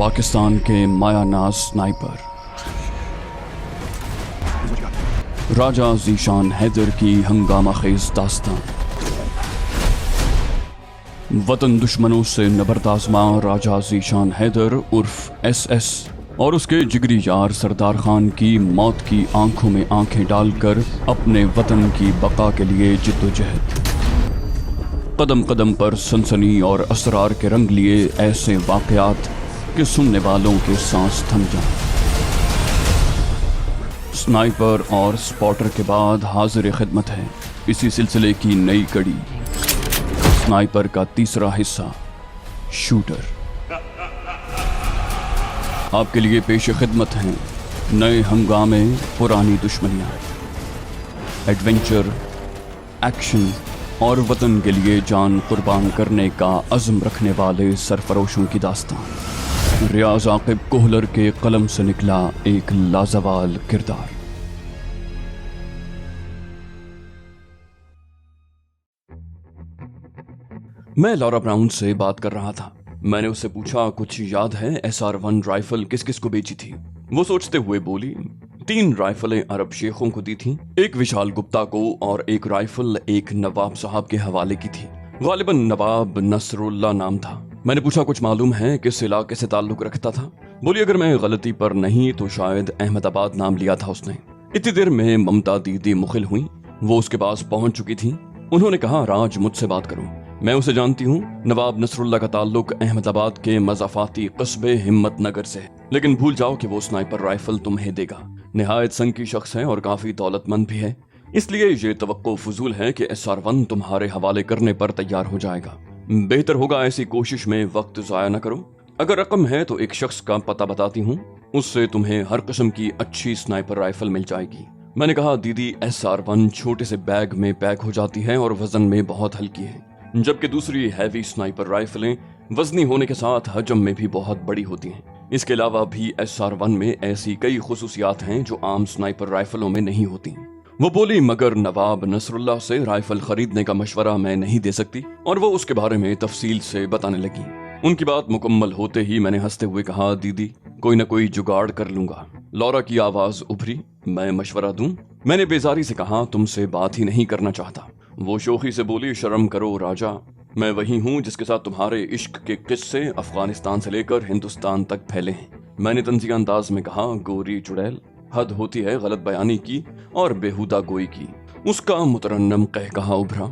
पाकिस्तान के मायानाज स्नाइपर राजा ज़ीशान हैदर की हंगामा खेज दास्तान। वतन दुश्मनों से नबर्द आज़मा राजा ज़ीशान हैदर उर्फ SS और उसके जिगरी यार सरदार खान की मौत की आंखों में आंखें डालकर अपने वतन की बका के लिए जिद्दोजहद। कदम कदम पर सनसनी और असरार के रंग लिए ऐसे वाक़यात कि सुनने वालों के सांस थम जाएं। स्नाइपर और स्पॉटर के बाद हाजिर खिदमत है इसी सिलसिले की नई कड़ी, स्नाइपर का तीसरा हिस्सा शूटर। आपके लिए पेश खिदमत हैं नए हंगामे, पुरानी दुश्मनियाँ, एडवेंचर, एक्शन और वतन के लिए जान कुर्बान करने का अज़्म रखने वाले सरफरोशों की दास्तान। रियाज आकिब कोहलर के कलम से निकला एक लाजवाल किरदार। मैं लॉरा ब्राउन से बात कर रहा था। मैंने उससे पूछा, कुछ याद है SR-1 राइफल किस किस को बेची थी? वो सोचते हुए बोली, 3 राइफलें अरब शेखों को दी थी, एक विशाल गुप्ता को और एक राइफल एक नवाब साहब के हवाले की थी। गालिबन नवाब नसरुल्ला नाम था। मैंने पूछा, कुछ मालूम है किस इलाके से ताल्लुक रखता था? बोली, अगर मैं गलती पर नहीं तो शायद अहमदाबाद नाम लिया था उसने। इतनी देर में ममता दीदी मुखिल हुई। वो उसके पास पहुंच चुकी थी। उन्होंने कहा, राज मुझसे बात करो, मैं उसे जानती हूँ। नवाब नसरुल्ला का ताल्लुक अहमदाबाद के मज़ाफाती कस्बे हिम्मत नगर से है, लेकिन भूल जाओ कि वो स्नाइपर राइफल तुम्हें देगा। निहायत संकी शख्स है और काफी दौलतमंद भी है, इसलिए ये तवक्को फजूल है कि SR-1 तुम्हारे हवाले करने पर तैयार हो जाएगा। बेहतर होगा ऐसी कोशिश में वक्त जाया न करो। अगर रकम है तो एक शख्स का पता बताती हूँ, उससे तुम्हें हर किस्म की अच्छी स्नाइपर राइफल मिल जाएगी। मैंने कहा, दीदी SR-1 छोटे से बैग में पैक हो जाती है और वजन में बहुत हल्की है, जबकि दूसरी हैवी स्नाइपर राइफलें वजनी होने के साथ हजम में भी बहुत बड़ी होती हैं। इसके अलावा भी SR-1 में ऐसी कई खुसूसियात हैं जो आम स्नाइपर राइफलों में नहीं होती। वो बोली, मगर नवाब नसरुल्ला से राइफल खरीदने का मशवरा मैं नहीं दे सकती, और वो उसके बारे में तफसील से बताने लगी। उनकी बात मुकम्मल होते ही मैंने हंसते हुए कहा, दीदी कोई न कोई जुगाड़ कर लूंगा। लौरा की आवाज उभरी, मैं मशवरा दूं? मैंने बेजारी से कहा, तुमसे बात ही नहीं करना चाहता। वो शोखी से बोली, शर्म करो राजा, मैं वही हूँ जिसके साथ तुम्हारे इश्क के किस्से अफगानिस्तान से लेकर हिंदुस्तान तक फैले हैं। मैंने तंजिया अंदाज में कहा, गोरी चुड़ैल, हद होती है गलत बयानी की और बेहुदा गोई की। उसका मुतरन्नम कहकहा उभरा।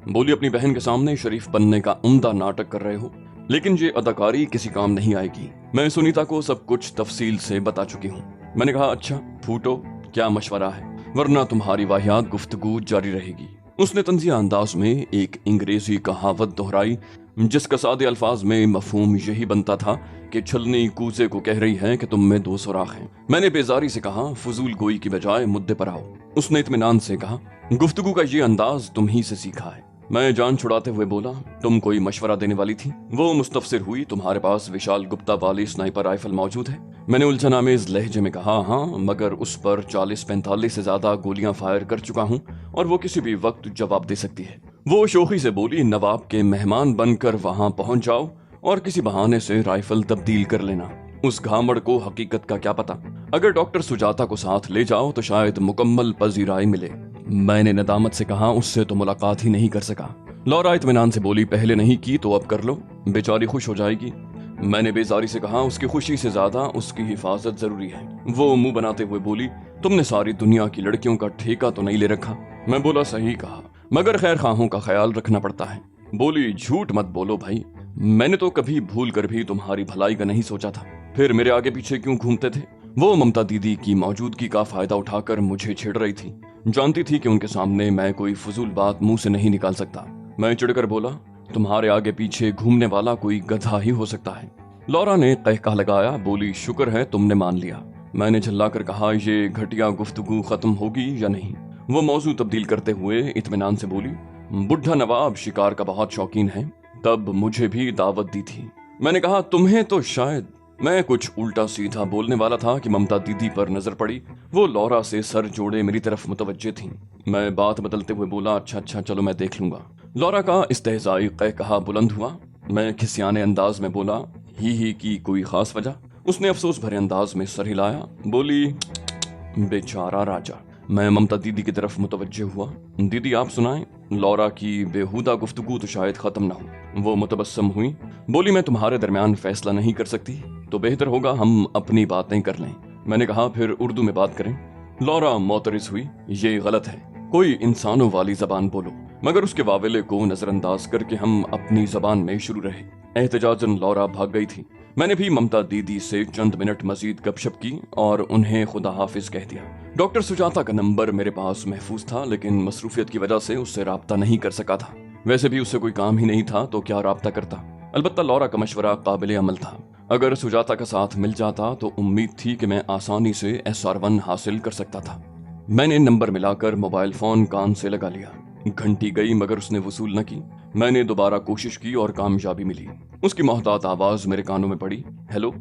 बोली, अपनी बहन के सामने शरीफ बनने का उम्दा नाटक कर रहे हो, लेकिन ये अदाकारी किसी काम नहीं आएगी। मैं सुनीता को सब कुछ तफसील से बता चुकी हूँ। मैंने कहा, अच्छा फूटो, क्या मशवरा है, वरना तुम्हारी वाहियात गुफ्तगू जारी रहेगी। उसने तंजिया अंदाज में एक अंग्रेजी कहावत दोहराई, जिसका सादे अल्फाज में मफहूम यही बनता था कि छलनी कूजे को कह रही है कि तुम में 2 सुराख हैं। मैंने बेजारी से कहा, फजूल गोई की बजाय मुद्दे पर आओ। उसने इत्मीनान से कहा, गुफ्तगू का ये अंदाज तुम ही से सीखा है। मैं जान छुड़ाते हुए बोला, तुम कोई मशवरा देने वाली थी? वो मुस्तफसिर हुई, तुम्हारे पास विशाल गुप्ता वाली स्नाइपर राइफल मौजूद है? मैंने उलझन आमेज लहजे में कहा, हाँ, मगर उस पर 40-45 से ज्यादा गोलियां फायर कर चुका हूँ और वो किसी भी वक्त जवाब दे सकती है। वो शोखी से बोली, नवाब के मेहमान बनकर वहां पहुंच जाओ और किसी बहाने से राइफल तब्दील कर लेना। उस घामड़ को हकीकत का क्या पता, अगर डॉक्टर सुजाता को साथ ले जाओ तो शायद मुकम्मल पजीराई मिले। मैंने नदामत से कहा, उससे तो मुलाकात ही नहीं कर सका। लौरा इत्मीनान से बोली, पहले नहीं की तो अब कर लो, बेचारी खुश हो जाएगी। मैंने बेजारी से कहा, उसकी खुशी से ज्यादा उसकी हिफाजत जरूरी है। वो मुंह बनाते हुए बोली, तुमने सारी दुनिया की लड़कियों का ठेका तो नहीं ले रखा? मैं बोला, सही कहा, मगर खैर खाहों का ख्याल रखना पड़ता है। बोली, झूठ मत बोलो भाई, मैंने तो कभी भूल कर भी तुम्हारी भलाई का नहीं सोचा था, फिर मेरे आगे पीछे क्यों घूमते थे? वो ममता दीदी की मौजूदगी का फायदा उठाकर मुझे छेड़ रही थी। जानती थी कि उनके सामने मैं कोई फजूल बात मुंह से नहीं निकाल सकता। मैं चिढ़कर बोला, तुम्हारे आगे पीछे घूमने वाला कोई गधा ही हो सकता है। लौरा ने कहका लगाया, बोली, शुक्र है तुमने मान लिया। मैंने झल्लाकर कहा, ये घटिया गुफ्तगू खत्म होगी या नहीं? वो मौजू तब्दील करते हुए इत्मीनान से बोली, बुढ़ा नवाब शिकार का बहुत शौकीन है, तब मुझे भी दावत दी थी। मैंने कहा, तुम्हें तो शायद। मैं कुछ उल्टा सीधा बोलने वाला था कि ममता दीदी पर नजर पड़ी। वो लौरा से सर जोड़े मेरी तरफ मुतवज्जे थीं। मैं बात बदलते हुए बोला, अच्छा चलो मैं देख लूंगा। लौरा का इस्तेहज़ाई कहकहा बुलंद हुआ। मैं खिसियाने अंदाज में बोला, ही की कोई खास वजह? उसने अफसोस भरे अंदाज में सर हिलाया, बोली, बेचारा राजा। मैं ममता दीदी की तरफ मुतवज्जे हुआ। दीदी आप सुनाएं, लौरा की बेहुदा गुफ्तगू तो शायद खत्म ना हो। वो मुतबस्सम हुई, बोली, मैं तुम्हारे दरमियान फैसला नहीं कर सकती, तो बेहतर होगा हम अपनी बातें कर लें। मैंने कहा, फिर उर्दू में बात करें। लौरा मोतरिस हुई, ये गलत है, कोई इंसानों वाली जबान बोलो। मगर उसके वावेले को नजरअंदाज करके हम अपनी जबान में शुरू रहे। एहतजाजन लौरा भाग गई थी। मैंने भी ममता दीदी से चंद मिनट मजीद गपशप की और उन्हें खुदा हाफिज कह दिया। डॉक्टर सुजाता का नंबर मेरे पास महफूज था, लेकिन मसरूफियत की वजह से उससे राब्ता नहीं कर सका था। वैसे भी उससे कोई काम ही नहीं था तो क्या राब्ता करता। अलबत्ता लौरा का मशवरा काबिल अमल था। अगर सुजाता का साथ मिल जाता तो उम्मीद थी कि मैं आसानी से SR1 हासिल कर सकता था। मैंने नंबर मिलाकर मोबाइल फोन कान से लगा लिया। घंटी गई मगर उसने वसूल न की। मैंने दोबारा कोशिश की और कामयाबी मिली। उसकी मोहतात आवाज मेरे कानों में पड़ी, हेलो।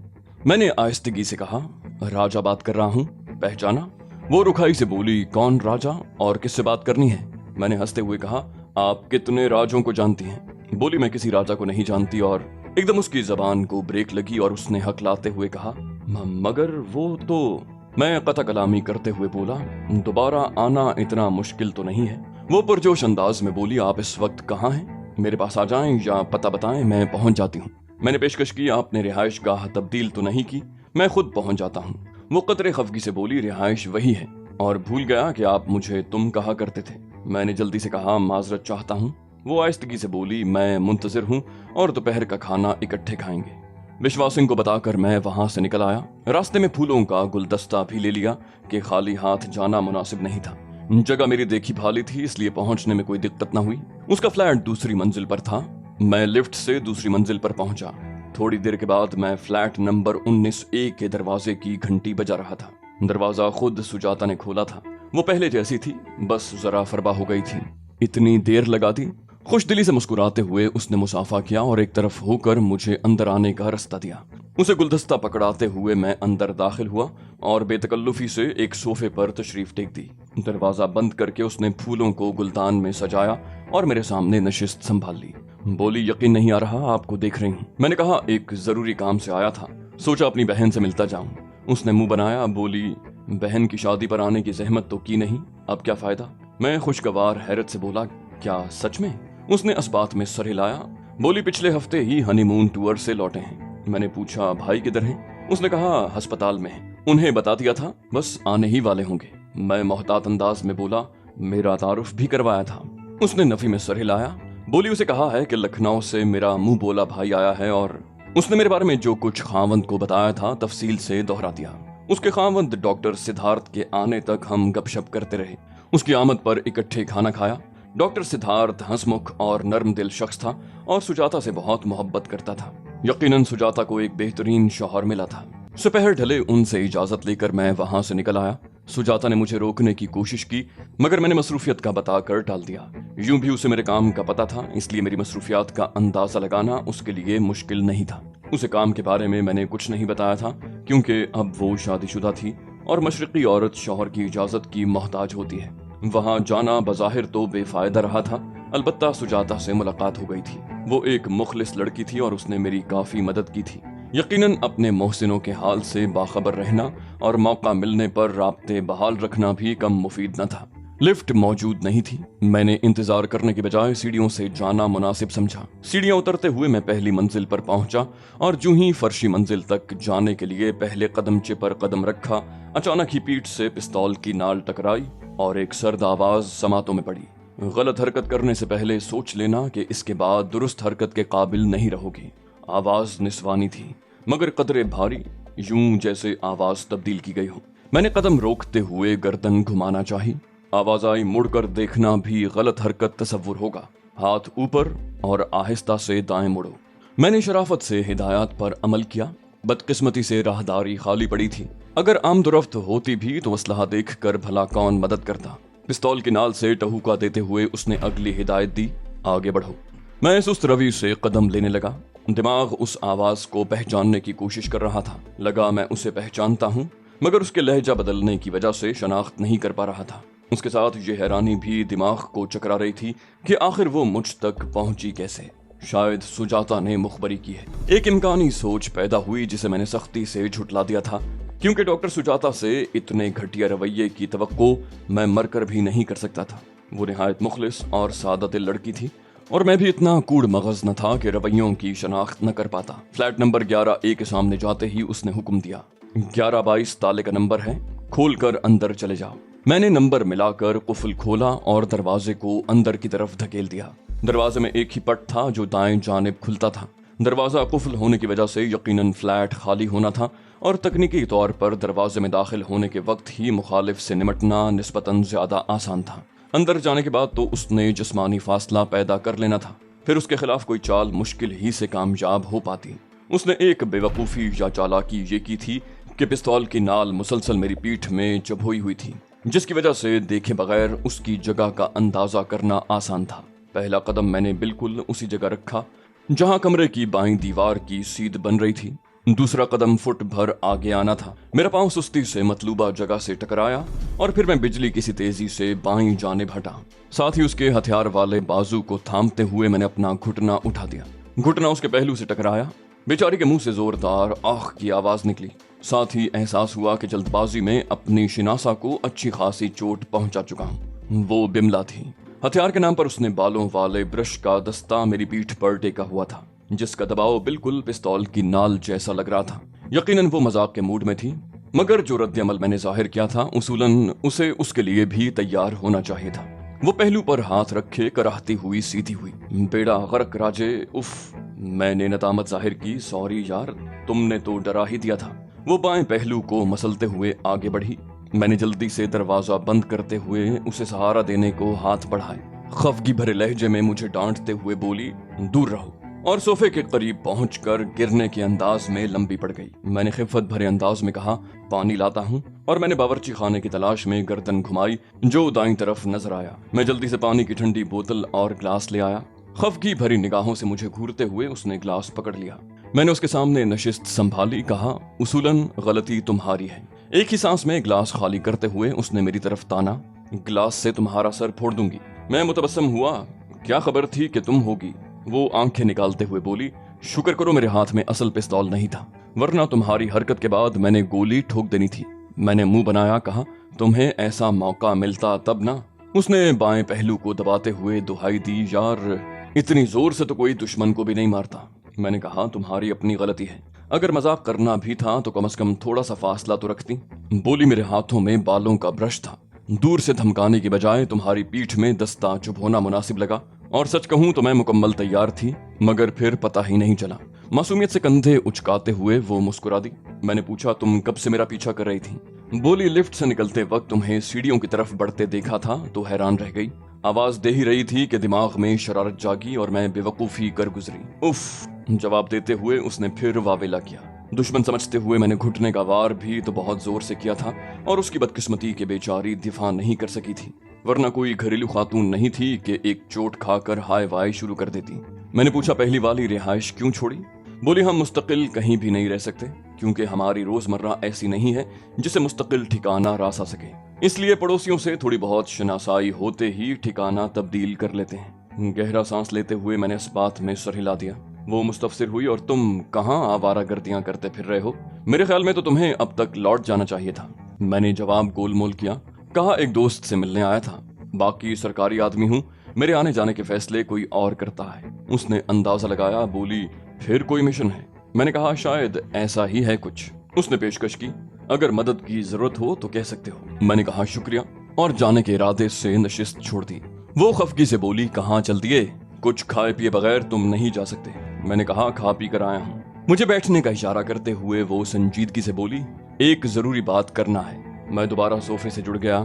मैंने आहिस्तगी से कहा, राजा बात कर रहा हूँ, पहचाना? वो रुखाई से बोली, कौन राजा और किससे बात करनी है? मैंने हंसते हुए कहा, आप कितने राजों को जानती हैं? बोली, मैं किसी राजा को नहीं जानती। और एकदम उसकी जबान को ब्रेक लगी और उसने हकलाते हुए कहा, मगर वो तो। मैं कता कलामी करते हुए बोला, दोबारा आना इतना मुश्किल तो नहीं है। वो पुरजोश अंदाज में बोली, आप इस वक्त कहाँ हैं? मेरे पास आ जाएं या पता बताएं, मैं पहुंच जाती हूँ। मैंने पेशकश की, आपने रिहाइश गाह तब्दील तो नहीं की? मैं खुद पहुंच जाता हूँ। वो कतरे खफगी से बोली, रिहाइश वही है, और भूल गया कि आप मुझे तुम कहा करते थे। मैंने जल्दी से कहा, माजरत चाहता हूँ। वो आहिस्तगी से बोली, मैं मुंतजिर हूँ और दोपहर का खाना इकट्ठे खाएंगे। विश्वास सिंह को बताकर मैं वहां से निकल आया। रास्ते में फूलों का गुलदस्ता भी ले लिया कि खाली हाथ जाना मुनासिब नहीं था। जगह मेरी देखी भाली थी, इसलिए पहुंचने में कोई दिक्कत न हुई। उसका फ्लैट दूसरी मंजिल पर था। मैं लिफ्ट से दूसरी मंजिल पर पहुंचा। थोड़ी देर के बाद मैं फ्लैट नंबर 19A के दरवाजे की घंटी बजा रहा था। दरवाजा खुद सुजाता ने खोला था। वो पहले जैसी थी, बस जरा फरबा हो गई थी। इतनी देर लगा दी। खुशदिली से मुस्कुराते हुए उसने मुसाफा किया और एक तरफ होकर मुझे अंदर आने का रास्ता दिया। उसे गुलदस्ता पकड़ाते हुए मैं अंदर दाखिल हुआ और बेतकल्लुफी से एक सोफे पर तशरीफ टेक दी। दरवाजा बंद करके उसने फूलों को गुलदान में सजाया और मेरे सामने नशिस्त संभाल ली। बोली, यकीन नहीं आ रहा आपको देख रही हूँ। मैंने कहा, एक जरूरी काम से आया था, सोचा अपनी बहन से मिलता जाऊं। उसने मुंह बनाया, बोली, बहन की शादी पर आने की जहमत तो की नहीं, अब क्या फायदा? मैं खुशगवार हैरत से बोला, क्या सच में? उसने इस बात में सर हिलाया, बोली, पिछले हफ्ते ही हनीमून टूर से लौटे हैं। मैंने पूछा, भाई किधर हैं? उसने कहा, अस्पताल में हैं। उन्हें बता दिया था, बस आने ही वाले होंगे। मैं मोहतात अंदाज में बोला, मेरा तारुफ भी करवाया था। उसने नफी में सर हिलाया, बोली, उसे कहा है कि लखनऊ से मेरा मुंह बोला भाई आया है। और उसने मेरे बारे में जो कुछ खावंद को बताया था तफसील से दोहरा दिया। उसके खावंद डॉक्टर सिद्धार्थ के आने तक हम गपशप करते रहे। उसकी आमद पर इकट्ठे खाना खाया। डॉक्टर सिद्धार्थ हंसमुख और नर्म दिल शख्स था और सुजाता से बहुत मोहब्बत करता था। यकीनन सुजाता को एक बेहतरीन शौहर मिला था। दोपहर ढले उनसे इजाजत लेकर मैं वहां से निकल आया। सुजाता ने मुझे रोकने की कोशिश की, मगर मैंने मसरूफियत का बताकर टाल दिया। यूं भी उसे मेरे काम का पता था, इसलिए मेरी मसरूफियात का अंदाजा लगाना उसके लिए मुश्किल नहीं था। उसे काम के बारे में मैंने कुछ नहीं बताया था, क्योंकि अब वो शादीशुदा थी और मशरकी औरत शौहर की इजाजत की मोहताज होती है। वहां जाना बज़ाहिर तो बेफायदा रहा था, अलबत्ता सुजाता से मुलाकात हो गई थी। वो एक मुखलिस लड़की थी और उसने मेरी काफी मदद की थी। यकीनन अपने मोहसिनों के हाल से बाखबर रहना और मौका मिलने पर राब्ते बहाल रखना भी कम मुफीद न था। लिफ्ट मौजूद नहीं थी। मैंने इंतजार करने के बजाय सीढ़ियों से जाना मुनासिब समझा। सीढ़ियां उतरते हुए मैं पहली मंजिल पर पहुंचा और जूं ही फर्शी मंजिल तक जाने के लिए पहले कदमचे पर कदम रखा, अचानक ही पीठ से पिस्तौल की नाल टकराई और एक सर्द आवाज समातों में पड़ी, गलत हरकत करने से पहले सोच लेना कि इसके बाद दुरुस्त हरकत के काबिल नहीं रहोगी। आवाज निस्वानी थी, मगर कदरे भारी, यूं जैसे आवाज तब्दील की गई हो। मैंने कदम रोकते हुए गर्दन घुमाना चाही। आवाज आई, मुड़कर देखना भी गलत हरकत तसव्वुर होगा। हाथ ऊपर और आहिस्ता से दाएं मुड़ो। मैंने शराफत से हिदायत पर अमल किया। बदकिस्मती से राहदारी खाली पड़ी थी। अगर आमदुरफ्त होती भी तो असलहा देखकर भला कौन मदद करता। पिस्तौल की नाल से टहूका देते हुए उसने अगली हिदायत दी, आगे बढ़ो। मैं सुस्त रवि से कदम लेने लगा। दिमाग उस आवाज को पहचानने की कोशिश कर रहा था। लगा मैं उसे पहचानता हूँ, मगर उसके लहजा बदलने की वजह से शनाख्त नहीं कर पा रहा था। उसके साथ ये हैरानी भी दिमाग को चकरा रही थी कि आखिर वो मुझ तक पहुंची कैसे। शायद सुजाता ने मुखबरी की है। एक इम्कानी सोच पैदा हुई जिसे मैंने सख्ती से झुठला दिया था, क्योंकि डॉक्टर सुजाता से इतने घटिया रवैये की तवक्को मैं मरकर भी नहीं कर सकता था। वो निहायत मुखलिस और सादा दिल लड़की थी, और मैं भी इतना कूड़ मगज न था कि रवैयों की शनाख्त न कर पाता। फ्लैट नंबर 11A के सामने जाते ही उसने हुक्म दिया, 1122 ताले का नंबर है, खोल कर अंदर चले जाओ। मैंने नंबर मिलाकर कुफल खोला और दरवाजे को अंदर की तरफ धकेल दिया। दरवाजे में एक ही पट था जो दाएं जानिब खुलता था। दरवाजा कुफल होने की वजह से यकीनन फ्लैट खाली होना था, और तकनीकी तौर पर दरवाजे में दाखिल होने के वक्त ही मुखालिफ से निमटना निस्बतन ज्यादा आसान था। अंदर जाने के बाद तो उसने जिस्मानी फासला पैदा कर लेना था, फिर उसके खिलाफ कोई चाल मुश्किल ही से कामयाब हो पाती। उसने एक बेवकूफ़ी या चालाकी ये की थी कि पिस्तौल की नाल मुसलसल मेरी पीठ में चबोई हुई थी, जिसकी वजह से देखे बगैर उसकी जगह का अंदाजा करना आसान था। पहला कदम मैंने बिल्कुल उसी जगह रखा जहां कमरे की बाईं दीवार की सीध बन रही थी। दूसरा कदम फुट भर आगे आना था। मेरा पांव सुस्ती से मतलूबा जगह से टकराया और फिर मैं बिजली किसी तेजी से बाईं जानिब हटा। साथ ही उसके हथियार वाले बाजू को थामते हुए मैंने अपना घुटना उठा दिया। घुटना उसके पहलू से टकराया। बेचारी के मुंह से जोरदार आह की आवाज निकली। साथ ही एहसास हुआ कि जल्दबाजी में अपनी शिनासा को अच्छी खासी चोट पहुंचा चुका हूं। वो बिमला थी। हथियार के नाम पर उसने बालों वाले ब्रश का दस्ता मेरी पीठ पर टेका हुआ था, जिसका दबाव बिल्कुल पिस्तौल की नाल जैसा लग रहा था। यकीनन वो मजाक के मूड में थी, मगर जो रद्द अमल मैंने जाहिर किया था उसूलन उसे उसके लिए भी तैयार होना चाहिए था। वो पहलू पर हाथ रखे कराहती हुई सीधी हुई। बेड़ा गर्क राजे, उफ। मैंने नदामत जाहिर की, सॉरी यार, तुमने तो डरा ही दिया था। वो बाएं पहलू को मसलते हुए आगे बढ़ी। मैंने जल्दी से दरवाजा बंद करते हुए उसे सहारा देने को हाथ बढ़ाए। खफगी भरे लहजे में मुझे डांटते हुए बोली, दूर रहो, और सोफे के करीब पहुंचकर गिरने के अंदाज में लंबी पड़ गई। मैंने खिफत भरे अंदाज में कहा, पानी लाता हूं, और मैंने बावर्ची खाने की तलाश में गर्दन घुमाई जो दाईं तरफ नजर आया। मैं जल्दी से पानी की ठंडी बोतल और ग्लास ले आया। खफगी भरी निगाहों से मुझे घूरते हुए उसने ग्लास पकड़ लिया। मैंने उसके सामने नशिस्त संभाली, कहा, उसूलन गलती तुम्हारी है। एक ही सांस में ग्लास खाली करते हुए उसने मेरी तरफ ताना, ग्लास से तुम्हारा सर फोड़ दूंगी। मैं मुतबस्सम हुआ, क्या खबर थी कि तुम होगी। वो आंखें निकालते हुए बोली, शुक्र करो मेरे हाथ में असल पिस्तौल नहीं था, वरना तुम्हारी हरकत के बाद मैंने गोली ठोक देनी थी। मैंने मुंह बनाया, कहा, तुम्हें ऐसा मौका मिलता तब ना। उसने बाएं पहलू को दबाते हुए दुहाई दी, यार इतनी जोर से तो कोई दुश्मन को भी नहीं मारता। मैंने कहा, तुम्हारी अपनी गलती है, अगर मजाक करना भी था तो कम से कम थोड़ा सा फासला तो रखती। बोली, मेरे हाथों में बालों का ब्रश था, दूर से धमकाने की बजाय तुम्हारी पीठ में दस्ता चुभोना मुनासिब लगा, और सच कहूं तो मैं मुकम्मल तैयार थी, मगर फिर पता ही नहीं चला। मासूमियत से कंधे उचकाते हुए वो मुस्कुरा दी। मैंने पूछा, तुम कब से मेरा पीछा कर रही थी। बोली, लिफ्ट से निकलते वक्त तुम्हें सीढ़ियों की तरफ बढ़ते देखा था तो हैरान रह गई। आवाज दे ही रही थी कि दिमाग में शरारत जागी और मैं बेवकूफी कर गुजरी। उफ। जवाब देते हुए उसने फिर वावेला किया। दुश्मन समझते हुए मैंने घुटने का वार भी तो बहुत जोर से किया था, और उसकी बदकिस्मती के बेचारी दिफा नहीं कर सकी थी, वरना कोई घरेलू खातून नहीं थी कि एक चोट खाकर हाय वाय शुरू कर देती। मैंने पूछा, पहली वाली रिहाइश क्यों छोड़ी। बोली, हम मुस्तकिल कहीं भी नहीं रह सकते, क्योंकि हमारी रोजमर्रा ऐसी नहीं है जिसे मुस्तकिल ठिकाना रास आ सके, इसलिए पड़ोसियों से थोड़ी बहुत शनासाई होते ही ठिकाना तब्दील कर लेते हैं। गहरा सांस लेते हुए मैंने इस बात में सर हिला दिया। वो मुस्तफसिर हुई, और तुम कहाँ आवारागर्दियां करते फिर रहे हो। मेरे ख्याल में तो तुम्हें अब तक लौट जाना चाहिए था। मैंने जवाब गोलमोल किया, कहा, एक दोस्त से मिलने आया था, बाकी सरकारी आदमी हूँ, मेरे आने जाने के फैसले कोई और करता है। उसने अंदाजा लगाया। बोली, फिर कोई मिशन है। मैंने कहा, शायद ऐसा ही है कुछ। उसने पेशकश की, अगर मदद की जरूरत हो तो कह सकते हो। मैंने कहा, शुक्रिया, और जाने के इरादे से नशिस्त छोड़ दी। वो खफगी से बोली, कहाँ चल दिए, कुछ खाए पिए बगैर तुम नहीं जा सकते। मैंने कहा, खा पी कर आया हूँ। मुझे बैठने का इशारा करते हुए वो संजीदगी से बोली, एक जरूरी बात करना है। मैं दोबारा सोफे से जुड़ गया।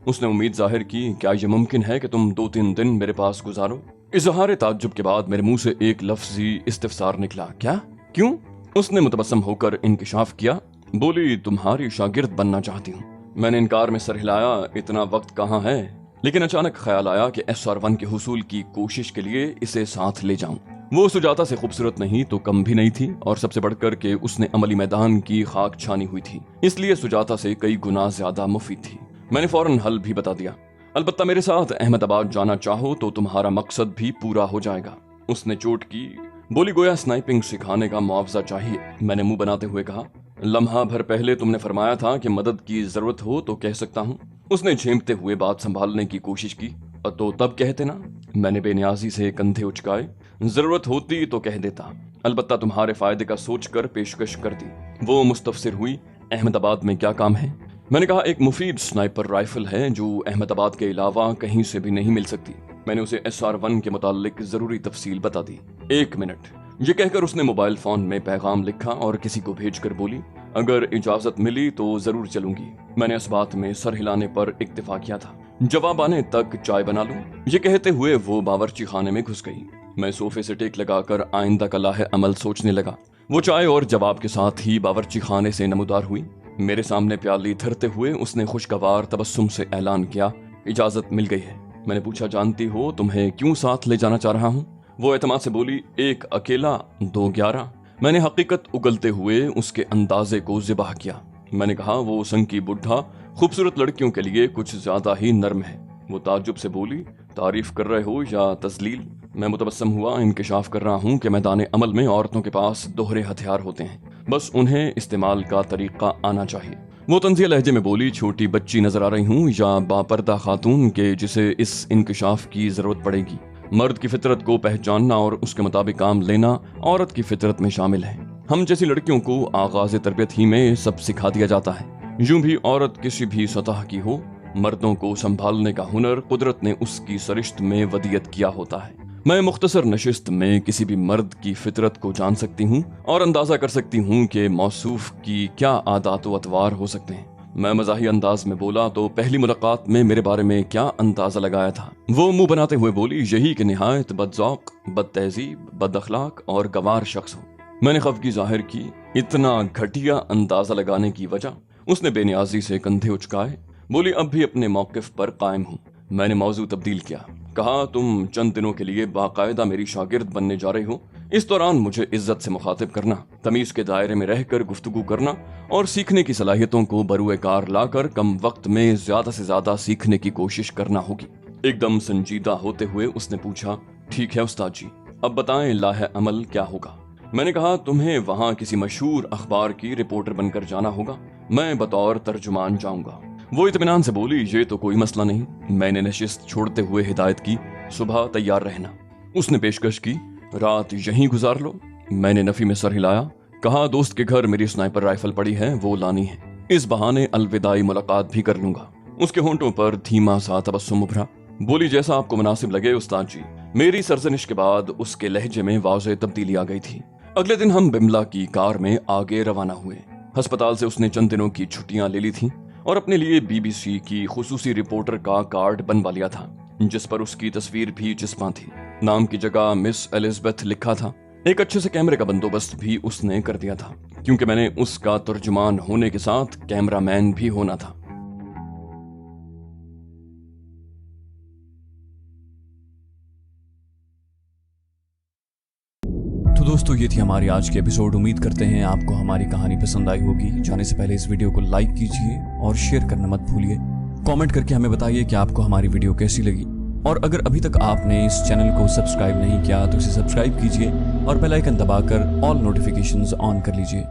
उसने उम्मीद जाहिर की, क्या ये मुमकिन है कि तुम 2-3 दिन मेरे पास गुजारो। इजहार ताज्जुब के बाद मेरे मुंह से एक लफ्जी इस्तिफसार निकला, क्या, क्यों। उसने मुतबस्सम होकर इंकिशाफ किया। बोली, तुम्हारी शागिर्द बनना चाहती हूँ। मैंने इनकार में सर हिलाया, इतना वक्त कहाँ है, लेकिन अचानक ख्याल आया कि SR1 के हुसूल की कोशिश के लिए इसे साथ ले जाऊं। वो सुजाता से खूबसूरत नहीं तो कम भी नहीं थी, और सबसे बढ़कर के उसने अमली मैदान की खाक छानी हुई थी, इसलिए सुजाता से कई गुना ज्यादा मुफीद थी। मैंने फौरन हल भी बता दिया, अलबत्ता मेरे साथ अहमदाबाद जाना चाहो तो तुम्हारा मकसद भी पूरा हो जाएगा। उसने चोट की। बोली गोया स्नाइपिंग सिखाने का मुआवजा चाहिए। मैंने मुंह बनाते हुए कहा, लम्हा भर पहले तुमने फरमाया था कि मदद की जरूरत हो तो कह सकता हूँ। उसने झेमते हुए बात संभालने की कोशिश की। तो तब कहते ना। मैंने बेनियाजी से कंधे उचकाए। जरूरत होती तो कह देता, अलबत्ता तुम्हारे फायदे का सोचकर पेशकश कर दी। वो मुस्तफसिर हुई, अहमदाबाद में क्या काम है? मैंने कहा, एक मुफीद स्नाइपर राइफल है जो अहमदाबाद के अलावा कहीं से भी नहीं मिल सकती। मैंने उसे SR1 के मुतालिक जरूरी तफसील बता दी। 1 मिनट, ये कहकर उसने मोबाइल फोन में पैगाम लिखा और किसी को भेजकर बोली, अगर इजाजत मिली तो जरूर चलूंगी। मैंने इस बात में सर हिलाने पर इक्तिफा किया था। जवाब आने तक चाय बना लूं। ये कहते हुए वो बावर्ची खाने में घुस गई। मैं सोफे से टेक लगाकर आइंदा का लाहे अमल सोचने लगा। वो चाय और जवाब के साथ ही बावर्ची खाने से नमूदार हुई। मेरे सामने प्याली धरते हुए उसने खुशगवार तबस्सुम से ऐलान किया, इजाजत मिल गई है। मैंने पूछा, जानती हो तुम्हें क्यों साथ ले जाना चाह रहा हूँ? वो एतमाद से बोली, 1 अकेला 2 11। मैंने हकीकत उगलते हुए उसके अंदाजे को ज़िबाह किया। मैंने कहा, वो संकी बुढ़ा खूबसूरत लड़कियों के लिए कुछ ज्यादा ही नर्म है। वो ताज्जुब से बोली, तारीफ कर रहे हो या तजलील? मैं मुतबस्सम हुआ, इंकिशाफ कर रहा हूँ कि मैदान अमल में औरतों के पास दोहरे हथियार होते हैं, बस उन्हें इस्तेमाल का तरीका आना चाहिए। वो तंज़िया लहजे में बोली, छोटी बच्ची नजर आ रही हूँ या बापर्दा खातून के जिसे इस इंकिशाफ की जरूरत पड़ेगी? मर्द की फितरत को पहचानना और उसके मुताबिक काम लेना औरत की फितरत में शामिल है। हम जैसी लड़कियों को आगाज तरबियत ही में सब सिखा दिया जाता है। यूं भी औरत किसी भी सतह की हो, मर्दों को संभालने का हुनर कुदरत ने उसकी सरिश्त में वदियत किया होता है। मैं मुख्तसर नशिस्त में किसी भी मर्द की फितरत को जान सकती हूँ और अंदाजा कर सकती हूँ कि मौसूफ की क्या आदात व अतवार हो सकते हैं। मैं मज़ाही अंदाज में बोला, तो पहली मुलाकात में मेरे बारे में क्या अंदाजा लगाया था? वो मुंह बनाते हुए बोली, यही कि निहायत बदज़ौक़, बदतहज़ीब, बदअखलाक और गवार शख्स हो। मैंने खफगी जाहिर की। इतना घटिया अंदाजा लगाने की वजह? उसने बेनियाजी से कंधे उचकाए। बोली, अब भी अपने मौक़िफ़ पर कायम हूँ। मैंने मौजू तब्दील किया। कहा, तुम चंद दिनों के लिए बाकायदा मेरी शागिर्द बनने जा रही हो। इस दौरान मुझे इज्जत से मुखातिब करना, तमीज के दायरे में रहकर गुफ्तगू करना और सीखने की सलाहियतों को बरूए कार लाकर कम वक्त में ज्यादा से ज्यादा सीखने की कोशिश करना होगी। एकदम संजीदा होते हुए उसने पूछा, ठीक है उस्ताद जी, अब बताएं लाहे अमल क्या होगा? मैंने कहा, तुम्हें वहाँ किसी मशहूर अखबार की रिपोर्टर बनकर जाना होगा। मैं बतौर तर्जुमान जाऊंगा। वो इत्मीनान से बोली, ये तो कोई मसला नहीं। मैंने नशिस्त छोड़ते हुए हिदायत की, सुबह तैयार रहना। उसने पेशकश की, रात यहीं गुजार लो। मैंने नफी में सर हिलाया। कहा, दोस्त के घर मेरी स्नाइपर राइफल पड़ी है, वो लानी है। इस बहाने अलविदाई मुलाकात भी कर लूंगा। उसके होंठों पर धीमा सा तबस्सुम उभरा। बोली, जैसा आपको मुनासिब लगे उस्ताद जी। मेरी सरजनिश के बाद उसके लहजे में वाज़ेह तब्दीली आ गई थी। अगले दिन हम बिमला की कार में आगे रवाना हुए। अस्पताल से उसने चंद दिनों की छुट्टियां ले ली थी और अपने लिए BBC की खुसूसी रिपोर्टर का कार्ड बनवा लिया था, जिस पर उसकी तस्वीर भी चिस्पा थी। नाम की जगह मिस एलिजबेथ लिखा था। एक अच्छे से कैमरे का बंदोबस्त भी उसने कर दिया था, क्योंकि मैंने उसका तर्जुमान होने के साथ कैमरामैन भी होना था। तो दोस्तों, ये थी हमारी आज की एपिसोड। उम्मीद करते हैं आपको हमारी कहानी पसंद आई होगी। जाने से पहले इस वीडियो को लाइक कीजिए और शेयर करना मत भूलिए। कमेंट करके हमें बताइए कि आपको हमारी वीडियो कैसी लगी। और अगर अभी तक आपने इस चैनल को सब्सक्राइब नहीं किया तो इसे सब्सक्राइब कीजिए और बेल आइकन दबाकर ऑल नोटिफिकेशंस ऑन कर लीजिए।